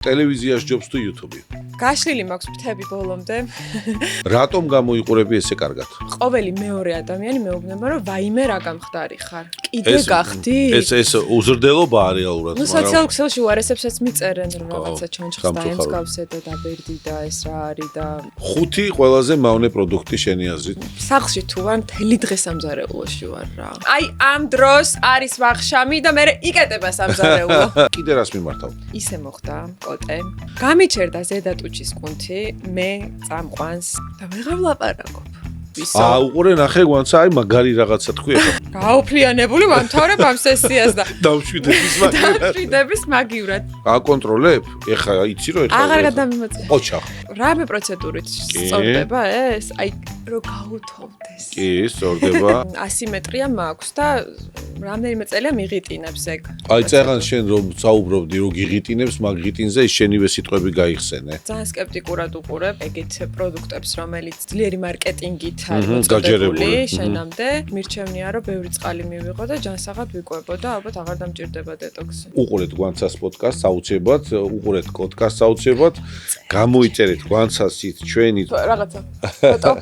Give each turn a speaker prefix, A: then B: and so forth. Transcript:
A: ტელევიზიაში ჯობს თუ YouTube-ი?
B: გაშლილი მაქვს ფრთები ბოლომდე.
A: რატომ გამოიყურები ესე კარგად?
B: ყოველი მეორე ადამიანი მეუბნება, რომ ვაიმე რა გამხდარი ხარ. კიდე გახდი?
A: ეს უზრდელობაა რეალურად,
B: მაგრამ სოციალურ ქსელში უარესებსაც მიწერენ, რომ რაღაცა ჩონჩხს დაემსგავსე და დაბერდი და ეს რა არის და 5
A: ყველაზე მავნე პროდუქტი შენი აზრით?
B: სახლში თუ ვარ, მთელი დღე სამზარეულოში ვარ რა. აი ამ დროს არის ვახშამი და მე იკეტება სამზარეულო.
A: კიდე რას მიმართავ?
B: ისე მოხდა, კოტე. გამიჩერდა ზედა ტუჩის კუნთი, მე წამყვანს და ვეღარ ვლაპარაკობ.
A: უყურე ნახე გვანცა, აი მაგარი რაღაცა თქვი ახლა.
B: გაუფლიანებული ვამთავრებ ამ სესიას და
A: დამშვიდების
B: მაგივრად.
A: აკონტროლებ? ეხლა იცი რომ ეხლა
B: აღარ გადამიმოწე.
A: ოჩახ.
B: რამე პროცედურით სწორდება ეს? აი რომ გაუთოვდეს.
A: კი, სწორდება.
B: ასიმეტრია მაქვს და რამდენიმე წელია მიღიტინებს ეგ.
A: აი წერან შენ რომ საუბრობდი რომ გიღიტინებს, მაგ ღიტინზე შენივე სიტყვები გაიხსენე.
B: ძალიან სკეპტიკურად უყურებ ეგეთ პროდუქტებს, რომელიც ძლიერი მარკეტინგით
A: გაჯერებული
B: შენამდე. მირჩევნია რომ ბევრი წყალი მივიღო და ჯანსაღად ვიკვებო და ალბათ აღარ დამჭირდება დეტოქსი.
A: უყურეთ გვანცას პოდკასტს აუცილებლად, უყურეთ კოდკასტს აუცილებლად, გამოიწერეთ გვანცასით ჩვენი
B: რაღაცა. ფოტო.